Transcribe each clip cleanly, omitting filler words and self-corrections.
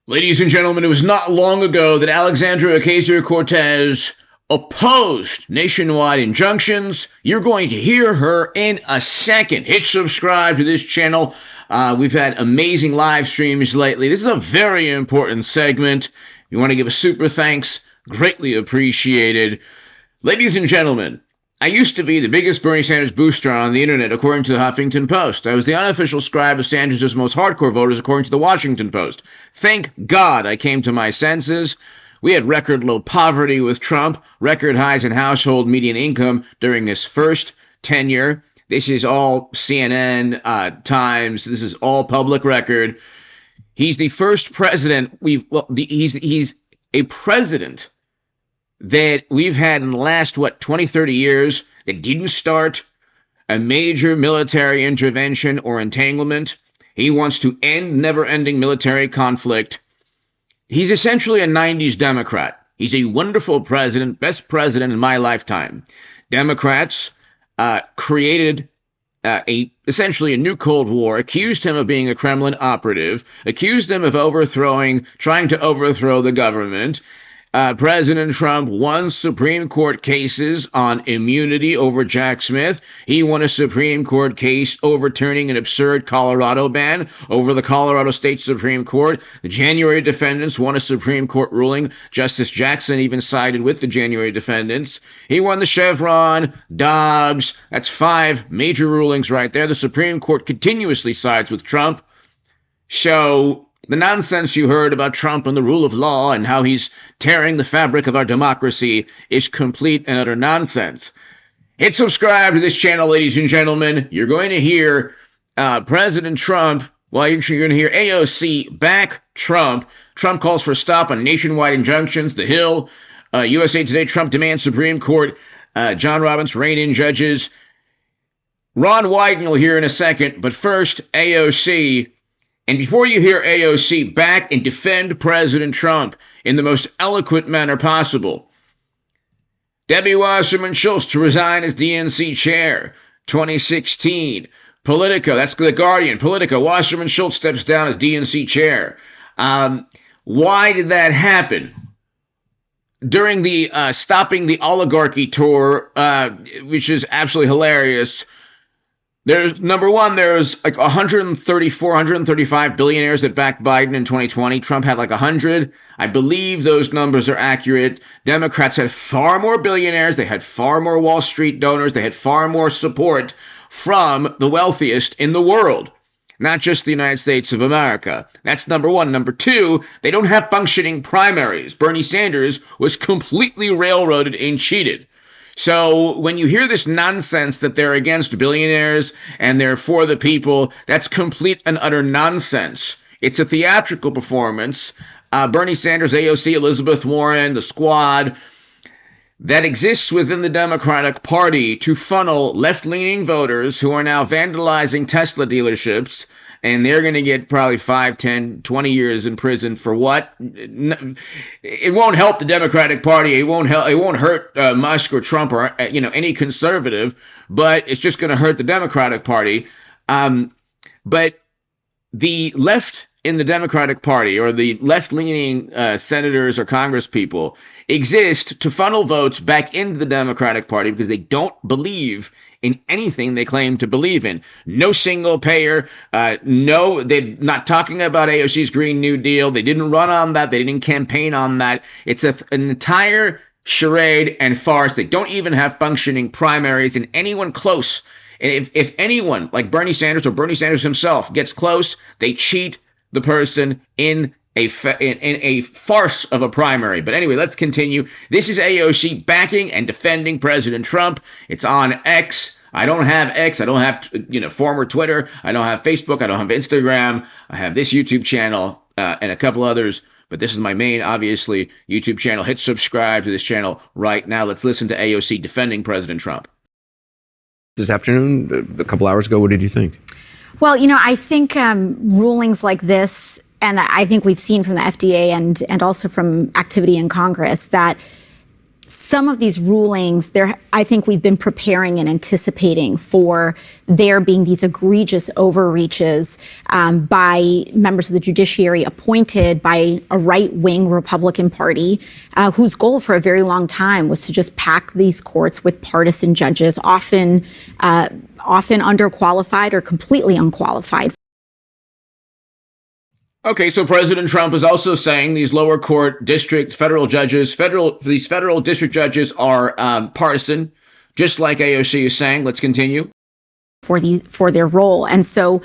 Ladies and gentlemen, it was not long ago that Alexandria Ocasio-Cortez opposed nationwide injunctions. You're going to hear her in a second. Hit subscribe to this channel. We've had amazing live streams lately. This is a very important segment. If you want to give a super thanks, greatly appreciated. Ladies and gentlemen, I used to be the biggest Bernie Sanders booster on the internet, according to the Huffington Post. I was the unofficial scribe of Sanders' most hardcore voters, according to the Washington Post. Thank God I came to my senses. We had record low poverty with Trump, record highs in household median income during his first tenure. This is all CNN Times. This is all public record. He's the first president he's a president that we've had in the last, 20, 30 years that didn't start a major military intervention or entanglement. He wants to end never-ending military conflict. He's essentially a 90s Democrat. He's a wonderful president, best president in my lifetime. Democrats created essentially a new Cold War, accused him of being a Kremlin operative, accused him of trying to overthrow the government. President Trump won Supreme Court cases on immunity over Jack Smith. He won a Supreme Court case overturning an absurd Colorado ban over the Colorado State Supreme Court. The January defendants won a Supreme Court ruling. Justice Jackson even sided with the January defendants. He won the Chevron, Dobbs. That's 5 major rulings right there. The Supreme Court continuously sides with Trump. So the nonsense you heard about Trump and the rule of law and how he's tearing the fabric of our democracy is complete and utter nonsense. Hit subscribe to this channel, ladies and gentlemen. You're going to hear President Trump, you're going to hear AOC back Trump. Trump calls for a stop on nationwide injunctions. The Hill, USA Today, Trump demands Supreme Court. John Roberts, rein-in judges. Ron Wyden you'll hear in a second, but first, AOC. And before you hear AOC back and defend President Trump in the most eloquent manner possible, Debbie Wasserman Schultz to resign as DNC chair, 2016. Politico, that's The Guardian. Politico, Wasserman Schultz steps down as DNC chair. Why did that happen? During the Stopping the Oligarchy tour, which is absolutely hilarious, there's like 134, 135 billionaires that backed Biden in 2020. Trump had like 100. I believe those numbers are accurate. Democrats had far more billionaires. They had far more Wall Street donors. They had far more support from the wealthiest in the world, not just the United States of America. That's number one. Number two, they don't have functioning primaries. Bernie Sanders was completely railroaded and cheated. So when you hear this nonsense that they're against billionaires and they're for the people, that's complete and utter nonsense. It's a theatrical performance. Bernie Sanders, AOC, Elizabeth Warren, the squad that exists within the Democratic Party to funnel left-leaning voters who are now vandalizing Tesla dealerships, and they're going to get probably 5, 10, 20 years in prison for what? It won't help the Democratic Party. It won't hurt Musk or Trump or any conservative, but it's just going to hurt the Democratic Party. But the left in the Democratic Party, or the left-leaning senators or congresspeople, exist to funnel votes back into the Democratic Party because they don't believe in anything they claim to believe in. No single payer. No, they're not talking about AOC's Green New Deal. They didn't run on that. They didn't campaign on that. It's an entire charade and farce. They don't even have functioning primaries, and anyone close. And if anyone like Bernie Sanders or Bernie Sanders himself gets close, they cheat the person in a farce of a primary. But anyway, let's continue. This is AOC backing and defending President Trump. It's on X. I don't have X. I don't have, former Twitter. I don't have Facebook. I don't have Instagram. I have this YouTube channel and a couple others. But this is my main, obviously, YouTube channel. Hit subscribe to this channel right now. Let's listen to AOC defending President Trump. This afternoon, a couple hours ago, what did you think? Well, I think rulings like this, and I think we've seen from the FDA and also from activity in Congress, that some of these rulings, I think we've been preparing and anticipating for there being these egregious overreaches by members of the judiciary appointed by a right-wing Republican Party whose goal for a very long time was to just pack these courts with partisan judges, often underqualified or completely unqualified. Okay, so President Trump is also saying these lower court district federal district judges are partisan, just like AOC is saying. Let's continue. For their role. And so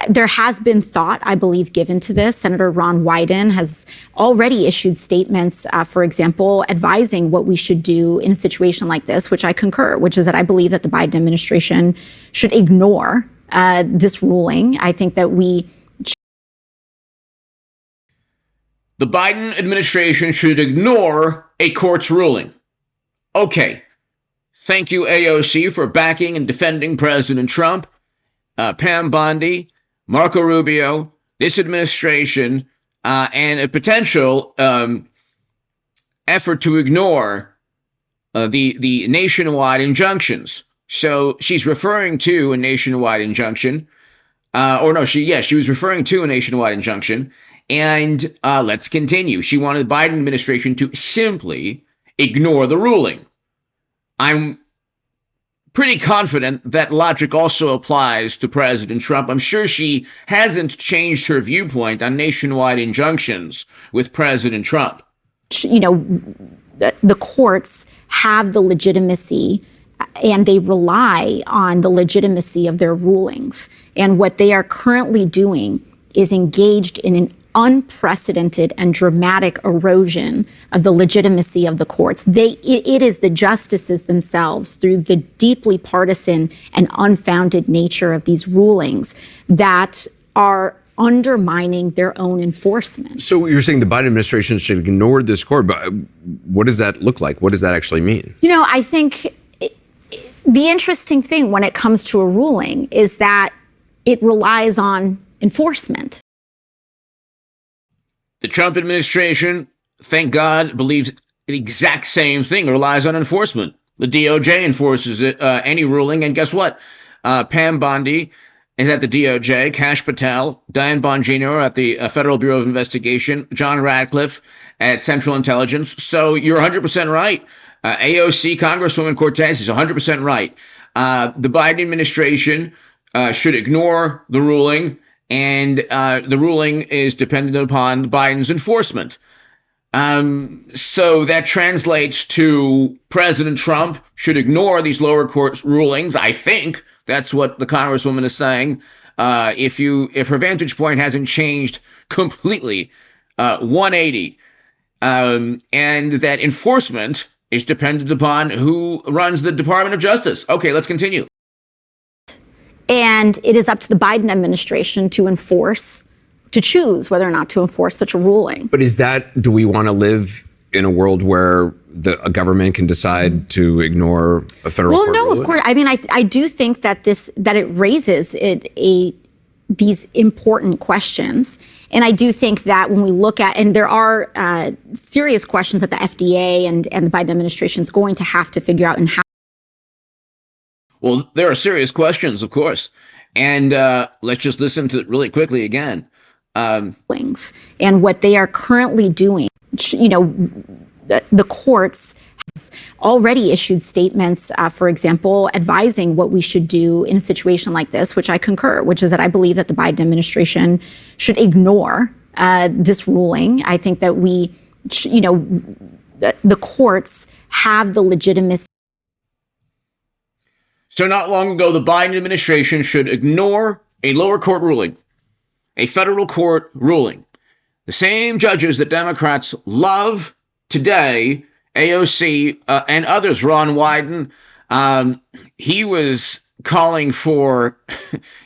there has been thought, I believe, given to this. Senator Ron Wyden has already issued statements, for example, advising what we should do in a situation like this, which I concur, which is that I believe that the Biden administration should ignore this ruling. I think that the Biden administration should ignore a court's ruling. Okay. Thank you, AOC, for backing and defending President Trump, Pam Bondi, Marco Rubio, this administration, and a potential effort to ignore the nationwide injunctions. So she's referring to a nationwide injunction. She was referring to a nationwide injunction. And let's continue. She wanted the Biden administration to simply ignore the ruling. I'm pretty confident that logic also applies to President Trump. I'm sure she hasn't changed her viewpoint on nationwide injunctions with President Trump. You know, the courts have the legitimacy and they rely on the legitimacy of their rulings. And what they are currently doing is engaged in an unprecedented and dramatic erosion of the legitimacy of the courts. It is the justices themselves, through the deeply partisan and unfounded nature of these rulings, that are undermining their own enforcement. So you're saying the Biden administration should ignore this court, but what does that look like? What does that actually mean? You know, I think the interesting thing when it comes to a ruling is that it relies on enforcement. The Trump administration, thank God, believes the exact same thing, relies on enforcement. The DOJ enforces any ruling, and guess what? Pam Bondi is at the DOJ, Kash Patel, Diane Bongino are at the Federal Bureau of Investigation, John Radcliffe at Central Intelligence. So you're 100% right. AOC, Congresswoman Cortez is 100% right. The Biden administration should ignore the ruling, and the ruling is dependent upon Biden's enforcement. So that translates to President Trump should ignore these lower court rulings. I think that's what the Congresswoman is saying. If her vantage point hasn't changed completely, 180, and that enforcement is dependent upon who runs the Department of Justice. Okay, let's continue. And it is up to the Biden administration to choose whether or not to enforce such a ruling. But do we want to live in a world where a government can decide to ignore a federal court ruling? Of course. I mean, I do think that it raises these important questions. And I do think that when we look at, and there are serious questions that the FDA and the Biden administration is going to have to figure out, and how. Well, there are serious questions, of course. And let's just listen to it really quickly again. And what they are currently doing, you know, the courts has already issued statements, for example, advising what we should do in a situation like this, which I concur, which is that I believe that the Biden administration should ignore this ruling. I think that the courts have the legitimacy. So not long ago, the Biden administration should ignore a lower court ruling, a federal court ruling. The same judges that Democrats love today, AOC and others, Ron Wyden, he was calling for,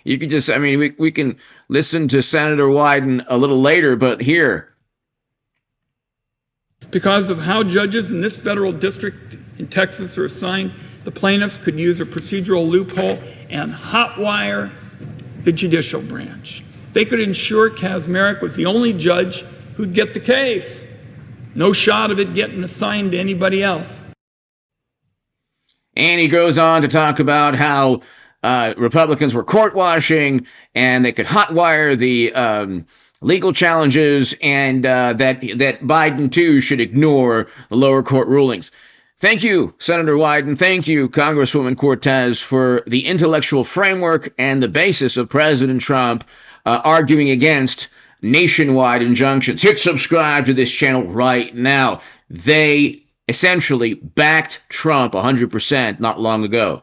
you could just, I mean, we can listen to Senator Wyden a little later, but here. Because of how judges in this federal district in Texas are assigned, the plaintiffs could use a procedural loophole and hotwire the judicial branch. They could ensure Kaczmarek was the only judge who'd get the case. No shot of it getting assigned to anybody else. And he goes on to talk about how Republicans were court washing and they could hotwire the legal challenges, and that Biden too should ignore the lower court rulings. Thank you, Senator Wyden. Thank you, Congresswoman Cortez, for the intellectual framework and the basis of President Trump arguing against nationwide injunctions. Hit subscribe to this channel right now. They essentially backed Trump 100% not long ago.